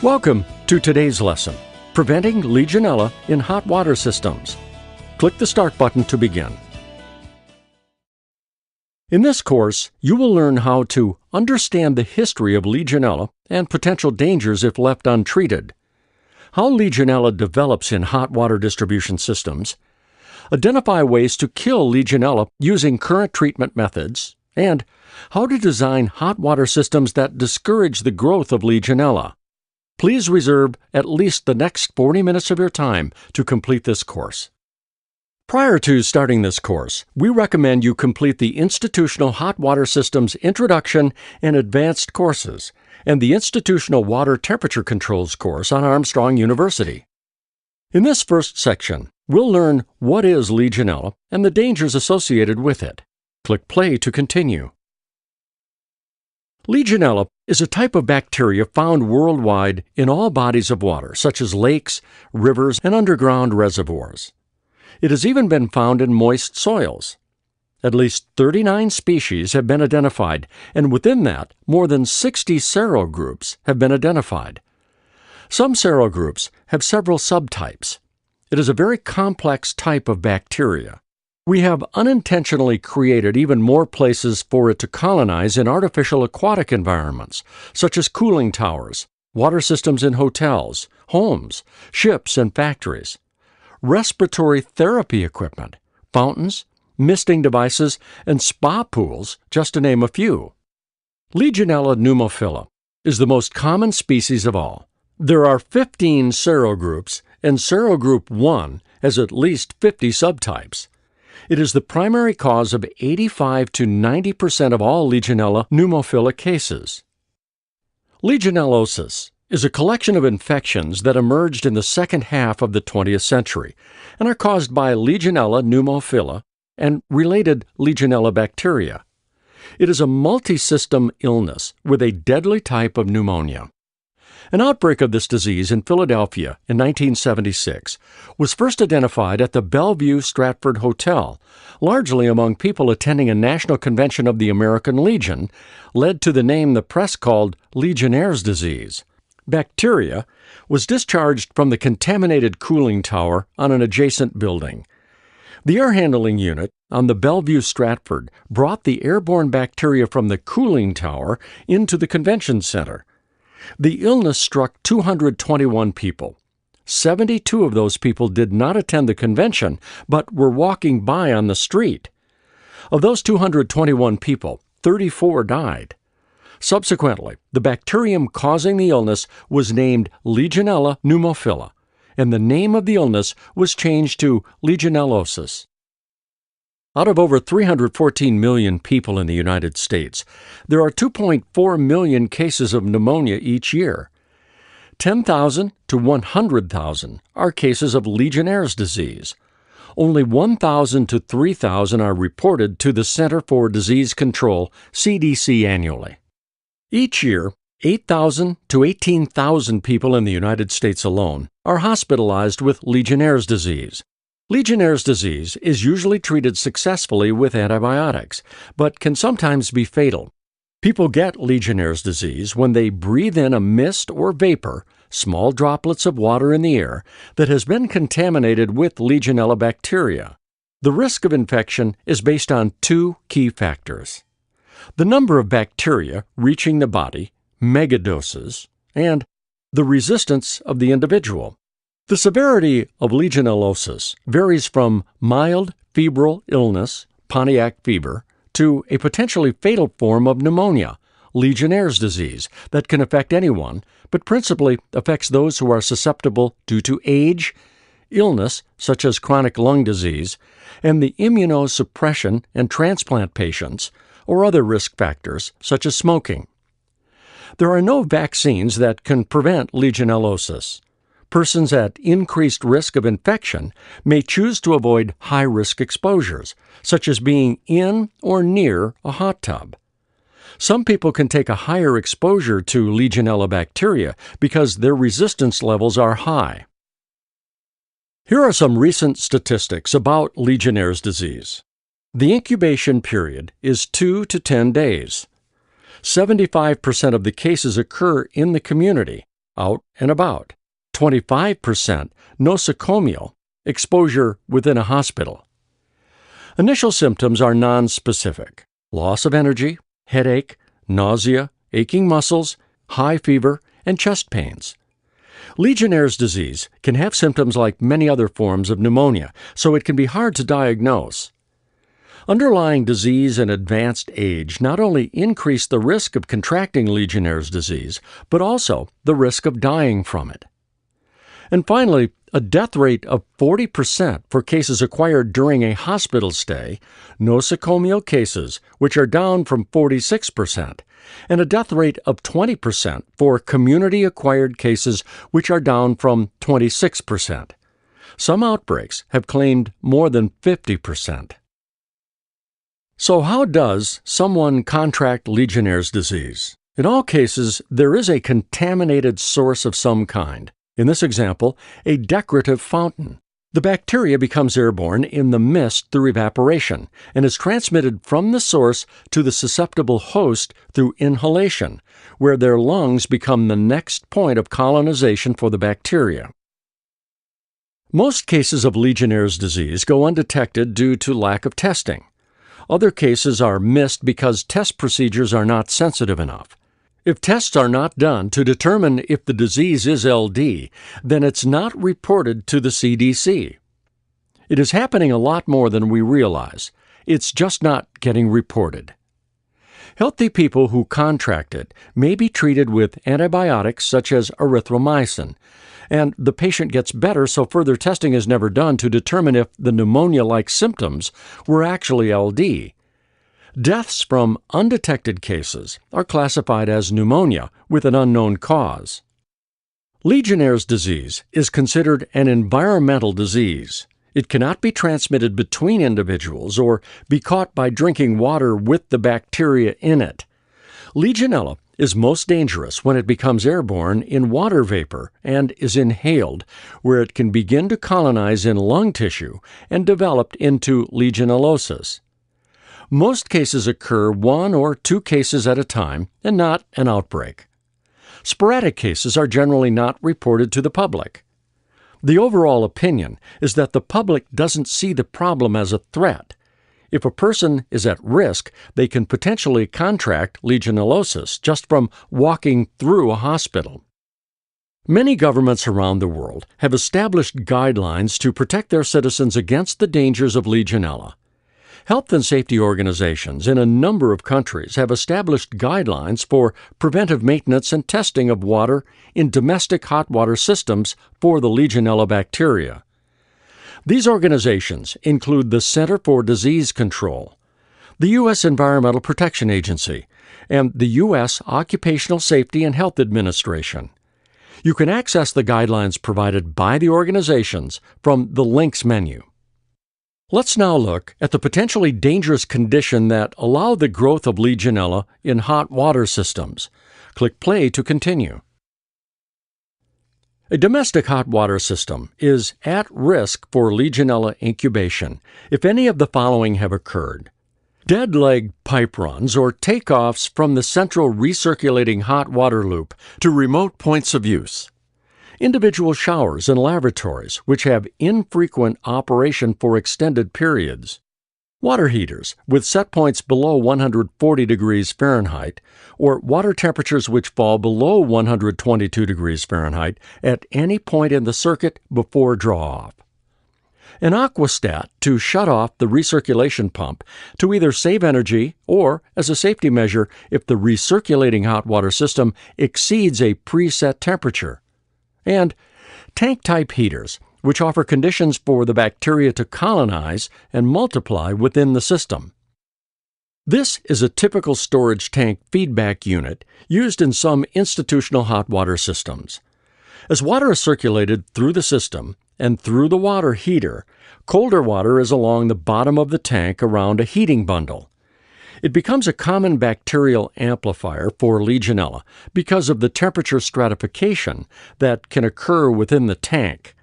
Welcome to today's lesson, Preventing Legionella in Hot Water Systems. Click the Start button to begin. In this course, you will learn how to understand the history of Legionella and potential dangers if left untreated, how Legionella develops in hot water distribution systems, identify ways to kill Legionella using current treatment methods, and how to design hot water systems that discourage the growth of Legionella. Please reserve at least the next 40 minutes of your time to complete this course. Prior to starting this course, we recommend you complete the Institutional Hot Water Systems Introduction and Advanced courses and the Institutional Water Temperature Controls course on Armstrong University. In this first section, we'll learn what is Legionella and the dangers associated with it. Click play to continue. Legionella is a type of bacteria found worldwide in all bodies of water, such as lakes, rivers, and underground reservoirs. It has even been found in moist soils. At least 39 species have been identified, and within that, more than 60 serogroups have been identified. Some serogroups have several subtypes. It is a very complex type of bacteria. We have unintentionally created even more places for it to colonize in artificial aquatic environments, such as cooling towers, water systems in hotels, homes, ships, and factories, respiratory therapy equipment, fountains, misting devices, and spa pools, just to name a few. Legionella pneumophila is the most common species of all. There are 15 serogroups, and serogroup 1 has at least 50 subtypes. It is the primary cause of 85 to 90% of all Legionella pneumophila cases. Legionellosis is a collection of infections that emerged in the second half of the 20th century and are caused by Legionella pneumophila and related Legionella bacteria. It is a multi-system illness with a deadly type of pneumonia. An outbreak of this disease in Philadelphia in 1976 was first identified at the Bellevue Stratford Hotel, largely among people attending a national convention of the American Legion, led to the name the press called Legionnaires' disease. Bacteria was discharged from the contaminated cooling tower on an adjacent building. The air handling unit on the Bellevue Stratford brought the airborne bacteria from the cooling tower into the convention center. The illness struck 221 people. 72 of those people did not attend the convention, but were walking by on the street. Of those 221 people, 34 died. Subsequently, the bacterium causing the illness was named Legionella pneumophila, and the name of the illness was changed to Legionellosis. Out of over 314 million people in the United States, there are 2.4 million cases of pneumonia each year. 10,000 to 100,000 are cases of Legionnaire's disease. Only 1,000 to 3,000 are reported to the Center for Disease Control, CDC, annually. Each year, 8,000 to 18,000 people in the United States alone are hospitalized with Legionnaire's disease. Legionnaire's disease is usually treated successfully with antibiotics, but can sometimes be fatal. People get Legionnaire's disease when they breathe in a mist or vapor, small droplets of water in the air, that has been contaminated with Legionella bacteria. The risk of infection is based on two key factors: the number of bacteria reaching the body, megadoses, and the resistance of the individual. The severity of legionellosis varies from mild febrile illness, Pontiac fever, to a potentially fatal form of pneumonia, Legionnaire's disease, that can affect anyone, but principally affects those who are susceptible due to age, illness such as chronic lung disease, and the immunosuppression and transplant patients, or other risk factors such as smoking. There are no vaccines that can prevent legionellosis. Persons at increased risk of infection may choose to avoid high-risk exposures, such as being in or near a hot tub. Some people can take a higher exposure to Legionella bacteria because their resistance levels are high. Here are some recent statistics about Legionnaire's disease. The incubation period is 2 to 10 days. 75% of the cases occur in the community, out and about, 25% nosocomial, exposure within a hospital. Initial symptoms are nonspecific: loss of energy, headache, nausea, aching muscles, high fever, and chest pains. Legionnaire's disease can have symptoms like many other forms of pneumonia, so it can be hard to diagnose. Underlying disease and advanced age not only increase the risk of contracting Legionnaire's disease, but also the risk of dying from it. And finally, a death rate of 40% for cases acquired during a hospital stay, nosocomial cases, which are down from 46%, and a death rate of 20% for community-acquired cases, which are down from 26%. Some outbreaks have claimed more than 50%. So how does someone contract Legionnaire's disease? In all cases, there is a contaminated source of some kind. In this example, a decorative fountain. The bacteria becomes airborne in the mist through evaporation and is transmitted from the source to the susceptible host through inhalation, where their lungs become the next point of colonization for the bacteria. Most cases of Legionnaire's disease go undetected due to lack of testing. Other cases are missed because test procedures are not sensitive enough. If tests are not done to determine if the disease is LD, then it's not reported to the CDC. It is happening a lot more than we realize. It's just not getting reported. Healthy people who contract it may be treated with antibiotics such as erythromycin, and the patient gets better, so further testing is never done to determine if the pneumonia-like symptoms were actually LD. Deaths from undetected cases are classified as pneumonia with an unknown cause. Legionnaire's disease is considered an environmental disease. It cannot be transmitted between individuals or be caught by drinking water with the bacteria in it. Legionella is most dangerous when it becomes airborne in water vapor and is inhaled, where it can begin to colonize in lung tissue and develop into legionellosis. Most cases occur 1 or 2 cases at a time and not an outbreak. Sporadic cases are generally not reported to the public. The overall opinion is that the public doesn't see the problem as a threat. If a person is at risk, they can potentially contract legionellosis just from walking through a hospital. Many governments around the world have established guidelines to protect their citizens against the dangers of Legionella. Health and safety organizations in a number of countries have established guidelines for preventive maintenance and testing of water in domestic hot water systems for the Legionella bacteria. These organizations include the Center for Disease Control, the U.S. Environmental Protection Agency, and the U.S. Occupational Safety and Health Administration. You can access the guidelines provided by the organizations from the Links menu. Let's now look at the potentially dangerous condition that allow the growth of Legionella in hot water systems. Click play to continue. A domestic hot water system is at risk for Legionella incubation if any of the following have occurred: dead-leg pipe runs or takeoffs from the central recirculating hot water loop to remote points of use, individual showers and lavatories which have infrequent operation for extended periods, water heaters with set points below 140 degrees Fahrenheit or water temperatures which fall below 122 degrees Fahrenheit at any point in the circuit before draw-off. An aquastat to shut off the recirculation pump to either save energy or as a safety measure if the recirculating hot water system exceeds a preset temperature. And tank-type heaters, which offer conditions for the bacteria to colonize and multiply within the system. This is a typical storage tank feedback unit used in some institutional hot water systems. As water is circulated through the system and through the water heater, colder water is along the bottom of the tank around a heating bundle. It becomes a common bacterial amplifier for Legionella because of the temperature stratification that can occur within the tank.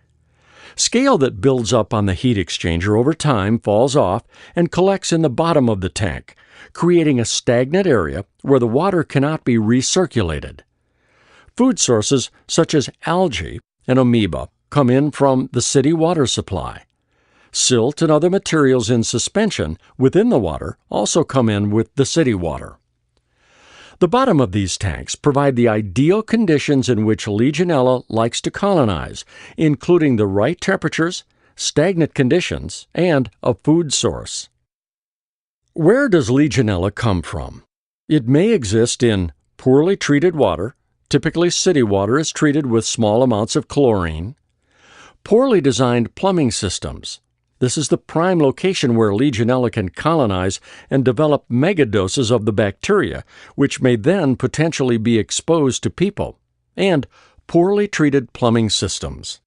Scale that builds up on the heat exchanger over time falls off and collects in the bottom of the tank, creating a stagnant area where the water cannot be recirculated. Food sources such as algae and amoeba come in from the city water supply. Silt and other materials in suspension within the water also come in with the city water. The bottom of these tanks provide the ideal conditions in which Legionella likes to colonize, including the right temperatures, stagnant conditions, and a food source. Where does Legionella come from? It may exist in poorly treated water. Typically, city water is treated with small amounts of chlorine. Poorly designed plumbing systems. This is the prime location where Legionella can colonize and develop megadoses of the bacteria, which may then potentially be exposed to people. And poorly treated plumbing systems.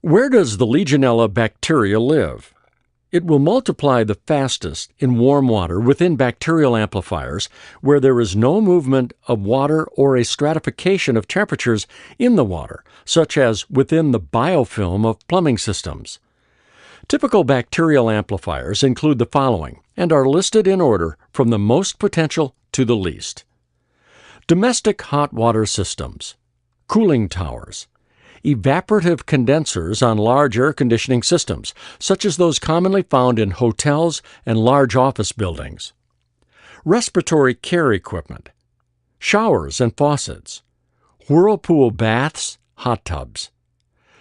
Where does the Legionella bacteria live? It will multiply the fastest in warm water within bacterial amplifiers where there is no movement of water or a stratification of temperatures in the water, such as within the biofilm of plumbing systems. Typical bacterial amplifiers include the following and are listed in order from the most potential to the least. Domestic hot water systems, cooling towers, evaporative condensers on large air conditioning systems, such as those commonly found in hotels and large office buildings. Respiratory care equipment, showers and faucets, whirlpool baths, hot tubs.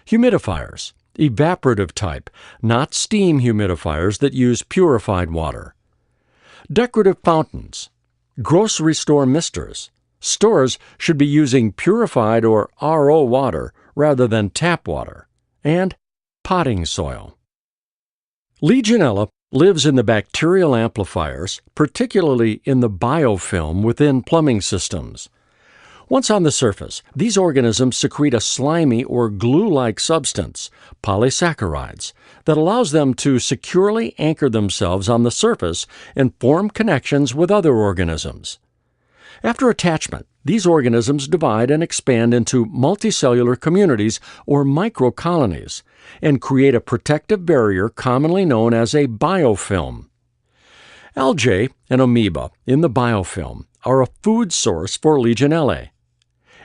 Humidifiers, evaporative type, not steam humidifiers that use purified water. Decorative fountains, grocery store misters. Stores should be using purified or RO water rather than tap water, and potting soil. Legionella lives in the bacterial amplifiers, particularly in the biofilm within plumbing systems. Once on the surface, these organisms secrete a slimy or glue-like substance, polysaccharides, that allows them to securely anchor themselves on the surface and form connections with other organisms. After attachment, these organisms divide and expand into multicellular communities or microcolonies and create a protective barrier commonly known as a biofilm. Algae and amoeba in the biofilm are a food source for Legionella.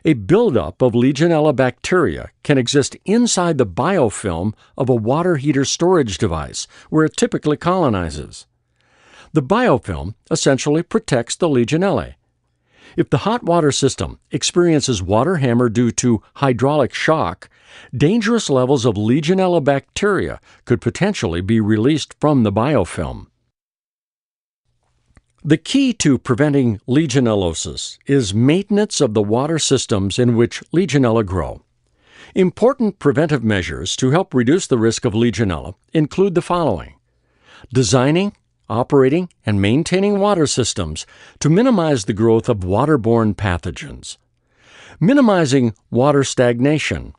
A buildup of Legionella bacteria can exist inside the biofilm of a water heater storage device where it typically colonizes. The biofilm essentially protects the Legionella. If the hot water system experiences water hammer due to hydraulic shock, dangerous levels of Legionella bacteria could potentially be released from the biofilm. The key to preventing legionellosis is maintenance of the water systems in which Legionella grow. Important preventive measures to help reduce the risk of Legionella include the following: designing, operating, and maintaining water systems to minimize the growth of waterborne pathogens, minimizing water stagnation,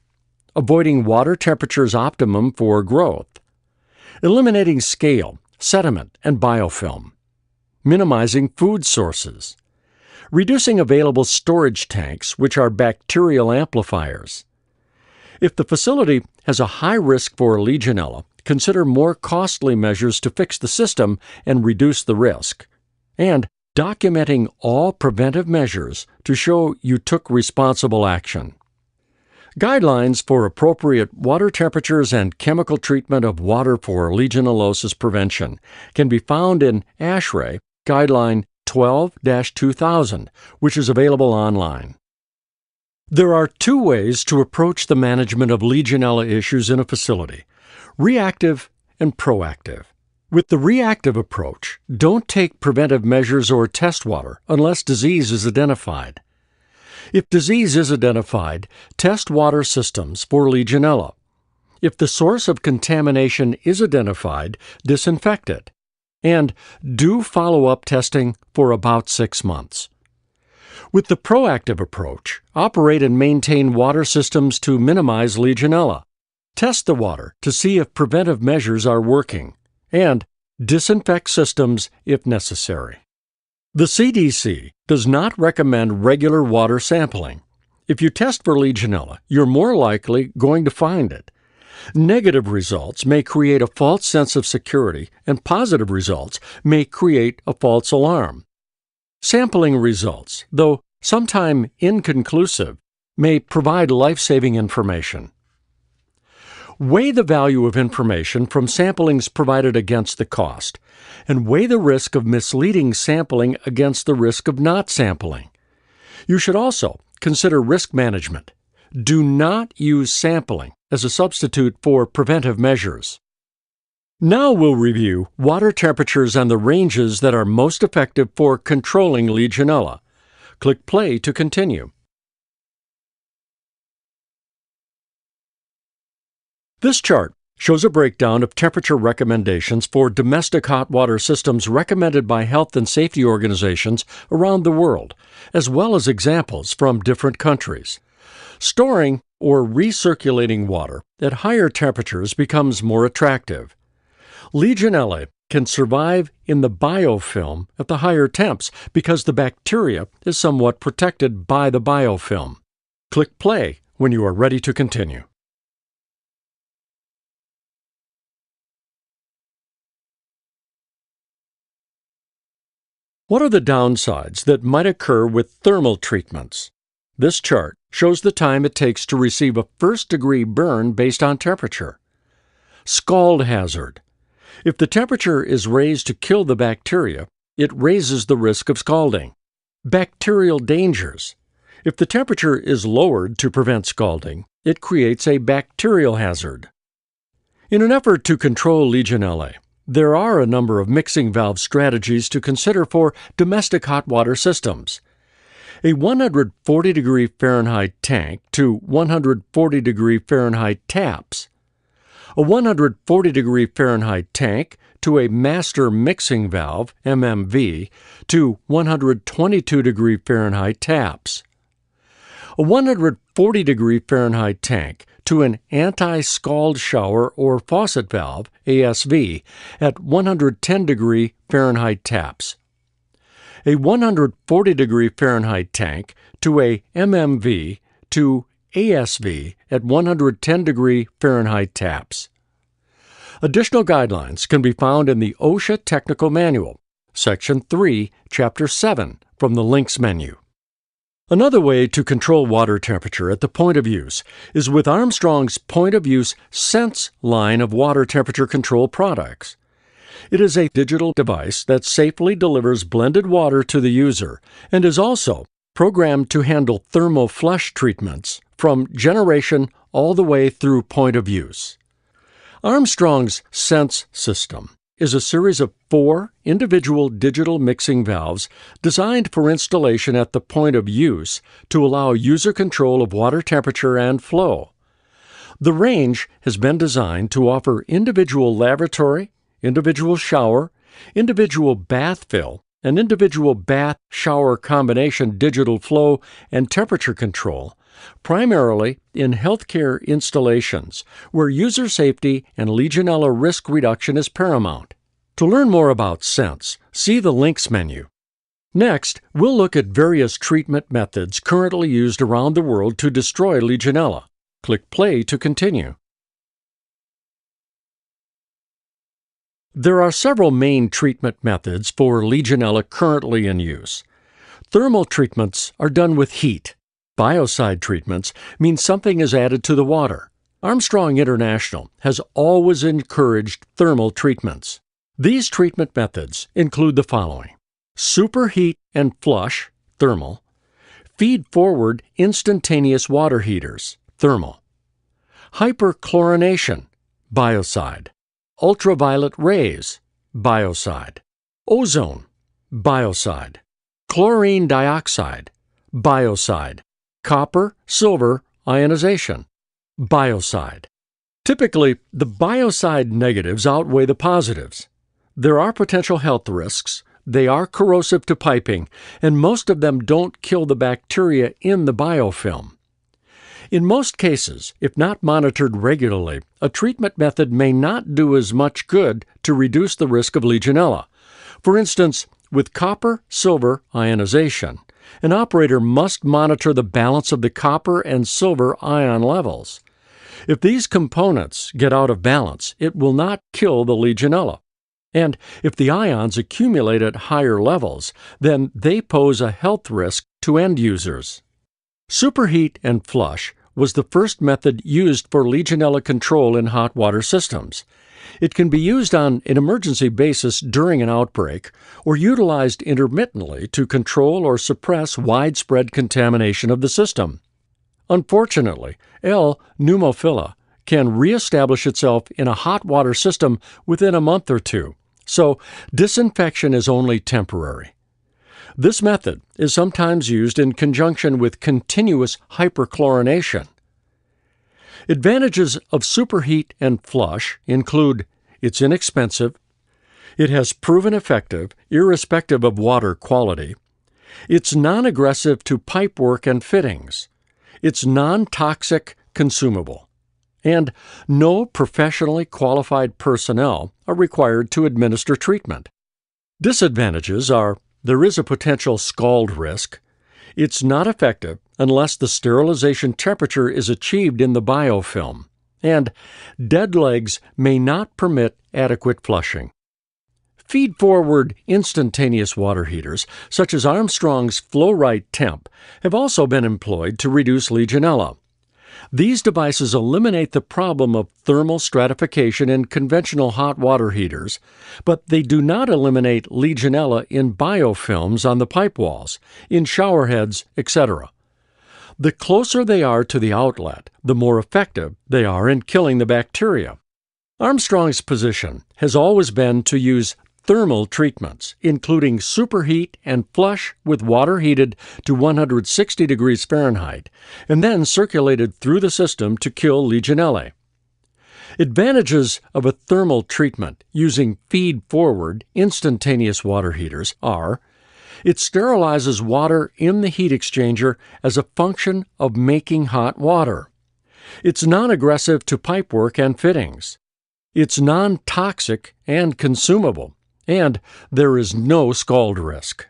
avoiding water temperatures optimum for growth, eliminating scale, sediment, and biofilm, minimizing food sources, reducing available storage tanks, which are bacterial amplifiers. If the facility has a high risk for Legionella, consider more costly measures to fix the system and reduce the risk, and documenting all preventive measures to show you took responsible action. Guidelines for appropriate water temperatures and chemical treatment of water for legionellosis prevention can be found in ASHRAE Guideline 12-2000, which is available online. There are two ways to approach the management of Legionella issues in a facility: reactive and proactive. With the reactive approach, don't take preventive measures or test water unless disease is identified. If disease is identified, test water systems for Legionella. If the source of contamination is identified, disinfect it. And do follow-up testing for about 6 months. With the proactive approach, operate and maintain water systems to minimize Legionella. Test the water to see if preventive measures are working, and disinfect systems if necessary. The CDC does not recommend regular water sampling. If you test for Legionella, you're more likely going to find it. Negative results may create a false sense of security, and positive results may create a false alarm. Sampling results, though sometimes inconclusive, may provide life-saving information. Weigh the value of information from samplings provided against the cost, and weigh the risk of misleading sampling against the risk of not sampling. You should also consider risk management. Do not use sampling as a substitute for preventive measures. Now we'll review water temperatures and the ranges that are most effective for controlling Legionella. Click play to continue. This chart shows a breakdown of temperature recommendations for domestic hot water systems recommended by health and safety organizations around the world, as well as examples from different countries. Storing or recirculating water at higher temperatures becomes more attractive. Legionella can survive in the biofilm at the higher temps because the bacteria is somewhat protected by the biofilm. Click play when you are ready to continue. What are the downsides that might occur with thermal treatments? This chart shows the time it takes to receive a first-degree burn based on temperature. Scald hazard. If the temperature is raised to kill the bacteria, it raises the risk of scalding. Bacterial dangers. If the temperature is lowered to prevent scalding, it creates a bacterial hazard. In an effort to control Legionella, there are a number of mixing valve strategies to consider for domestic hot water systems. A 140° Fahrenheit tank to 140° Fahrenheit taps. A 140° Fahrenheit tank to a master mixing valve, MMV, to 122° Fahrenheit taps. A 140° Fahrenheit tank to an anti-scald shower or faucet valve, ASV, at 110° Fahrenheit taps. A 140° Fahrenheit tank to a MMV to ASV at 110° Fahrenheit taps. Additional guidelines can be found in the OSHA Technical Manual, Section 3, Chapter 7, from the Links menu. Another way to control water temperature at the point of use is with Armstrong's point-of-use Sense line of water temperature control products. It is a digital device that safely delivers blended water to the user and is also programmed to handle thermal flush treatments from generation all the way through point of use. Armstrong's Sense system is a series of 4 individual digital mixing valves designed for installation at the point of use to allow user control of water temperature and flow. The range has been designed to offer individual lavatory, individual shower, individual bath fill, and individual bath-shower combination digital flow and temperature control, primarily in healthcare installations where user safety and Legionella risk reduction is paramount. To learn more about Sense, see the Links menu. Next, we'll look at various treatment methods currently used around the world to destroy Legionella. Click play to continue. There are several main treatment methods for Legionella currently in use. Thermal treatments are done with heat. Biocide treatments mean something is added to the water. Armstrong International has always encouraged thermal treatments. These treatment methods include the following: superheat and flush, thermal; feed-forward instantaneous water heaters, thermal; hyperchlorination, biocide; ultraviolet rays, biocide; ozone, biocide; chlorine dioxide, biocide; copper, silver ionization, biocide. Typically, the biocide negatives outweigh the positives. There are potential health risks, they are corrosive to piping, and most of them don't kill the bacteria in the biofilm. In most cases, if not monitored regularly, a treatment method may not do as much good to reduce the risk of Legionella. For instance, with copper-silver ionization, an operator must monitor the balance of the copper and silver ion levels. If these components get out of balance, it will not kill the Legionella. And if the ions accumulate at higher levels, then they pose a health risk to end users. Superheat and flush was the first method used for Legionella control in hot water systems. It can be used on an emergency basis during an outbreak or utilized intermittently to control or suppress widespread contamination of the system. Unfortunately, L. pneumophila can reestablish itself in a hot water system within a month or two, so disinfection is only temporary. This method is sometimes used in conjunction with continuous hyperchlorination. Advantages of superheat and flush include it's inexpensive, it has proven effective irrespective of water quality, it's non-aggressive to pipework and fittings, it's non-toxic consumable, and no professionally qualified personnel are required to administer treatment. Disadvantages are there is a potential scald risk, it's not effective unless the sterilization temperature is achieved in the biofilm, and dead legs may not permit adequate flushing. Feed-forward instantaneous water heaters, such as Armstrong's Flow-Right Temp, have also been employed to reduce Legionella. These devices eliminate the problem of thermal stratification in conventional hot water heaters, but they do not eliminate Legionella in biofilms on the pipe walls, in shower heads, etc. The closer they are to the outlet, the more effective they are in killing the bacteria. Armstrong's position has always been to use thermal treatments, including superheat and flush with water heated to 160 degrees Fahrenheit, and then circulated through the system to kill Legionella. Advantages of a thermal treatment using feed-forward instantaneous water heaters are it sterilizes water in the heat exchanger as a function of making hot water. It's non-aggressive to pipework and fittings. It's non-toxic and consumable. And there is no scald risk.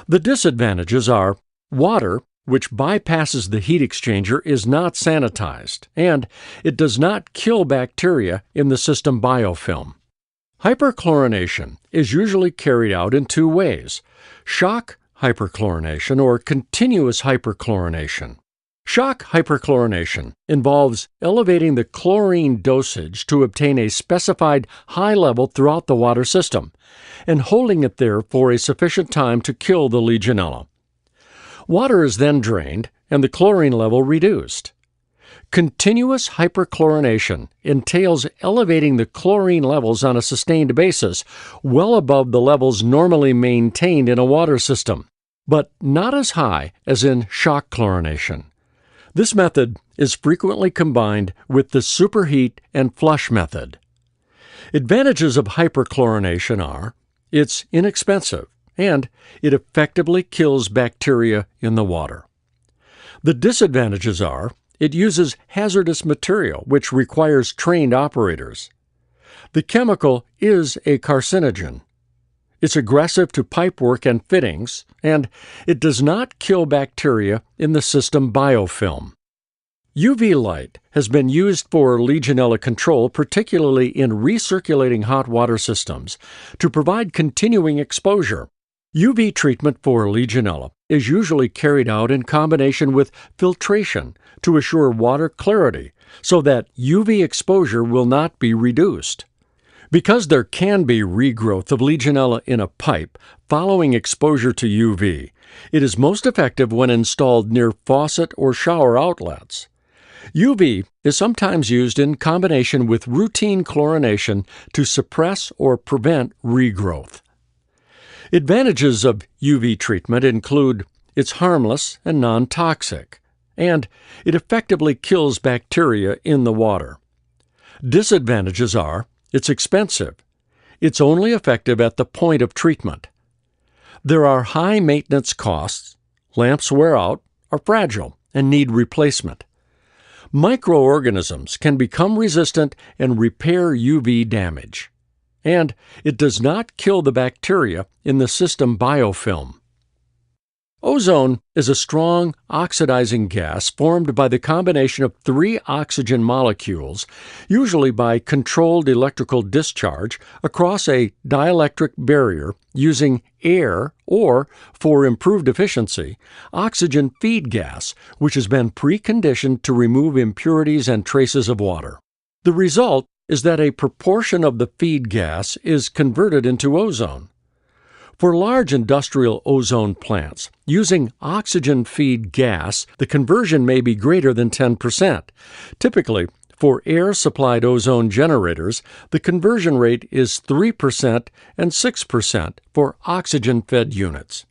The disadvantages are water, which bypasses the heat exchanger, is not sanitized, and it does not kill bacteria in the system biofilm. Hyperchlorination is usually carried out in two ways: shock hyperchlorination or continuous hyperchlorination. Shock hyperchlorination involves elevating the chlorine dosage to obtain a specified high level throughout the water system and holding it there for a sufficient time to kill the Legionella. Water is then drained and the chlorine level reduced. Continuous hyperchlorination entails elevating the chlorine levels on a sustained basis well above the levels normally maintained in a water system, but not as high as in shock chlorination. This method is frequently combined with the superheat and flush method. Advantages of hyperchlorination are it's inexpensive and it effectively kills bacteria in the water. The disadvantages are it uses hazardous material which requires trained operators. The chemical is a carcinogen. It's aggressive to pipework and fittings, and it does not kill bacteria in the system biofilm. UV light has been used for Legionella control, particularly in recirculating hot water systems, to provide continuing exposure. UV treatment for Legionella is usually carried out in combination with filtration to assure water clarity so that UV exposure will not be reduced. Because there can be regrowth of Legionella in a pipe following exposure to UV, it is most effective when installed near faucet or shower outlets. UV is sometimes used in combination with routine chlorination to suppress or prevent regrowth. Advantages of UV treatment include it's harmless and non-toxic, and it effectively kills bacteria in the water. Disadvantages are it's expensive. It's only effective at the point of treatment. There are high maintenance costs, lamps wear out, are fragile, and need replacement. Microorganisms can become resistant and repair UV damage. And it does not kill the bacteria in the system biofilm. Ozone is a strong oxidizing gas formed by the combination of three oxygen molecules, usually by controlled electrical discharge across a dielectric barrier using air or, for improved efficiency, oxygen feed gas, which has been preconditioned to remove impurities and traces of water. The result is that a proportion of the feed gas is converted into ozone. For large industrial ozone plants, using oxygen feed gas, the conversion may be greater than 10%. Typically, for air-supplied ozone generators, the conversion rate is 3% and 6% for oxygen-fed units.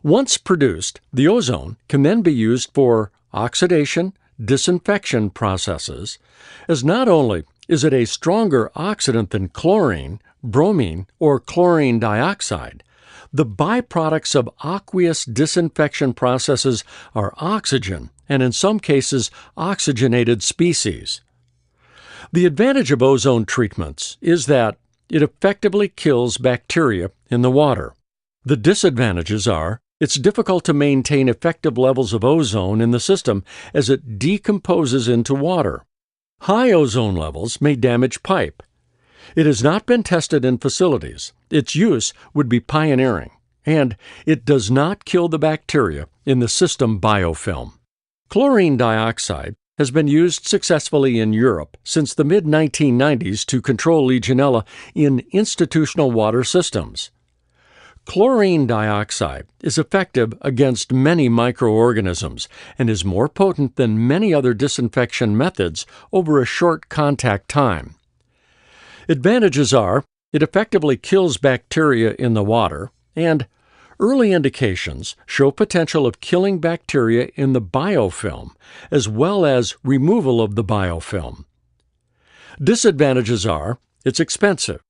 Once produced, the ozone can then be used for oxidation, disinfection processes, as not only is it a stronger oxidant than chlorine, bromine, or chlorine dioxide, the byproducts of aqueous disinfection processes are oxygen and, in some cases, oxygenated species. The advantage of ozone treatments is that it effectively kills bacteria in the water. The disadvantages are it's difficult to maintain effective levels of ozone in the system as it decomposes into water. High ozone levels may damage pipe. It has not been tested in facilities. Its use would be pioneering, and it does not kill the bacteria in the system biofilm. Chlorine dioxide has been used successfully in Europe since the mid-1990s to control Legionella in institutional water systems. Chlorine dioxide is effective against many microorganisms and is more potent than many other disinfection methods over a short contact time. Advantages are it effectively kills bacteria in the water, and early indications show potential of killing bacteria in the biofilm as well as removal of the biofilm. Disadvantages are it's expensive.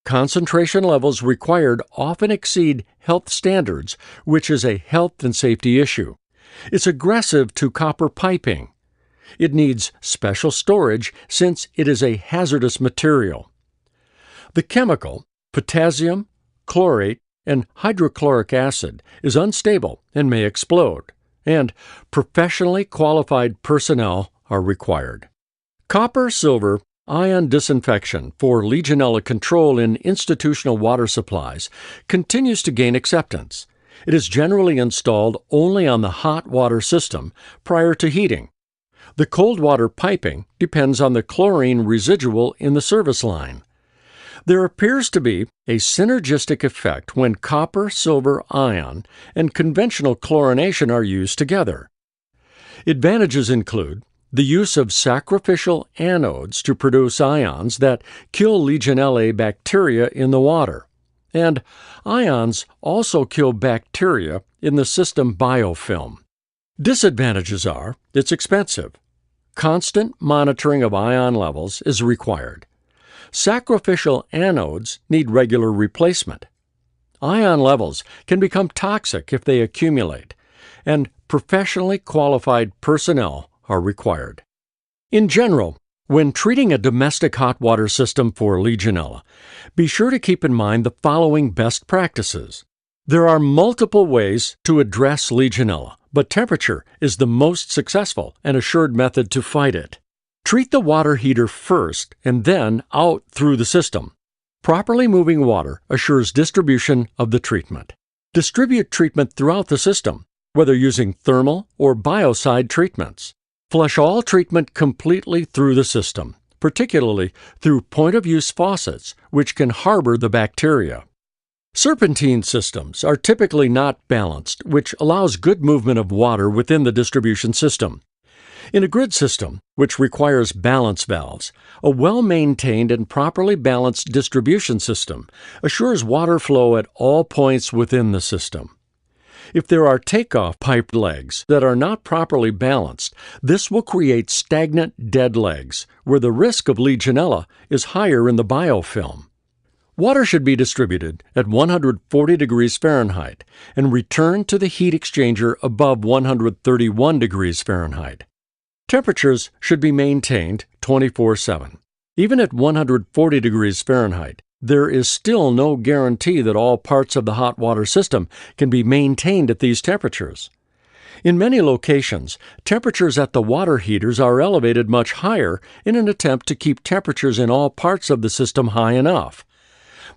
Concentration levels required often exceed health standards, which is a health and safety issue. It's aggressive to copper piping. It needs special storage since it is a hazardous material. The chemical, potassium, chlorate, and hydrochloric acid, is unstable and may explode, and professionally qualified personnel are required. Copper-silver ion disinfection for Legionella control in institutional water supplies continues to gain acceptance. It is generally installed only on the hot water system prior to heating. The cold water piping depends on the chlorine residual in the service line. There appears to be a synergistic effect when copper-silver ion and conventional chlorination are used together. Advantages include the use of sacrificial anodes to produce ions that kill Legionella bacteria in the water, and ions also kill bacteria in the system biofilm. Disadvantages are it's expensive. Constant monitoring of ion levels is required. Sacrificial anodes need regular replacement. Ion levels can become toxic if they accumulate, and professionally qualified personnel are required. In general, when treating a domestic hot water system for Legionella, be sure to keep in mind the following best practices. There are multiple ways to address Legionella, but temperature is the most successful and assured method to fight it. Treat the water heater first and then out through the system. Properly moving water assures distribution of the treatment. Distribute treatment throughout the system, whether using thermal or biocide treatments. Flush all treatment completely through the system, particularly through point-of-use faucets, which can harbor the bacteria. Serpentine systems are typically not balanced, which allows good movement of water within the distribution system. In a grid system, which requires balance valves, a well-maintained and properly balanced distribution system assures water flow at all points within the system. If there are takeoff pipe legs that are not properly balanced, this will create stagnant dead legs, where the risk of Legionella is higher in the biofilm. Water should be distributed at 140 degrees Fahrenheit and returned to the heat exchanger above 131 degrees Fahrenheit. Temperatures should be maintained 24/7. Even at 140 degrees Fahrenheit, there is still no guarantee that all parts of the hot water system can be maintained at these temperatures. In many locations, temperatures at the water heaters are elevated much higher in an attempt to keep temperatures in all parts of the system high enough.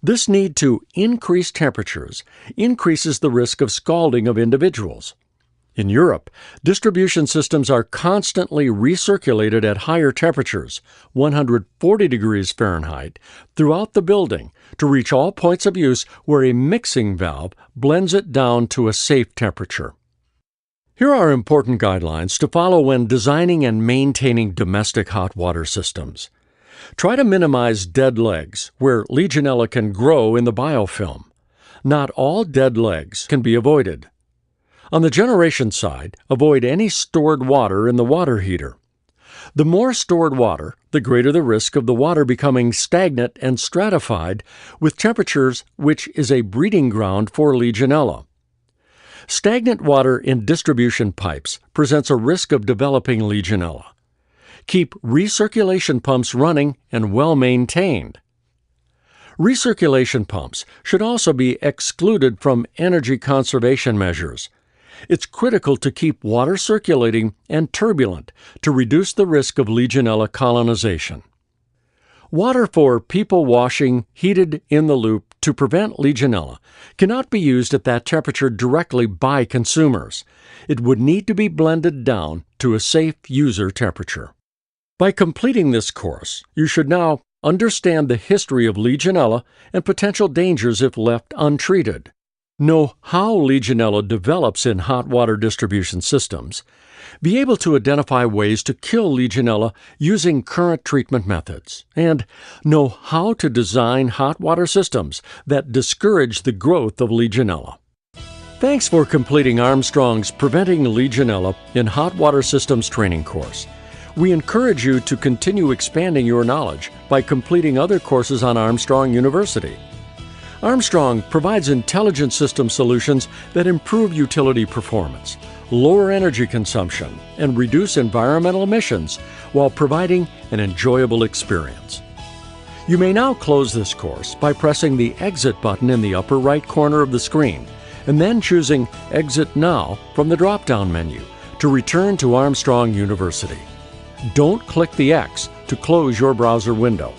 This need to increase temperatures increases the risk of scalding of individuals. In Europe, distribution systems are constantly recirculated at higher temperatures, 140 degrees Fahrenheit, throughout the building to reach all points of use where a mixing valve blends it down to a safe temperature. Here are important guidelines to follow when designing and maintaining domestic hot water systems. Try to minimize dead legs, where Legionella can grow in the biofilm. Not all dead legs can be avoided. On the generation side, avoid any stored water in the water heater. The more stored water, the greater the risk of the water becoming stagnant and stratified with temperatures, which is a breeding ground for Legionella. Stagnant water in distribution pipes presents a risk of developing Legionella. Keep recirculation pumps running and well maintained. Recirculation pumps should also be excluded from energy conservation measures. It's critical to keep water circulating and turbulent to reduce the risk of Legionella colonization. Water for people washing heated in the loop to prevent Legionella cannot be used at that temperature directly by consumers. It would need to be blended down to a safe user temperature. By completing this course, you should now understand the history of Legionella and potential dangers if left untreated. Know how Legionella develops in hot water distribution systems. Be able to identify ways to kill Legionella using current treatment methods. And know how to design hot water systems that discourage the growth of Legionella. Thanks for completing Armstrong's Preventing Legionella in Hot Water Systems training course. We encourage you to continue expanding your knowledge by completing other courses on Armstrong University. Armstrong provides intelligent system solutions that improve utility performance, lower energy consumption, and reduce environmental emissions while providing an enjoyable experience. You may now close this course by pressing the Exit button in the upper right corner of the screen and then choosing Exit Now from the drop-down menu to return to Armstrong University. Don't click the X to close your browser window.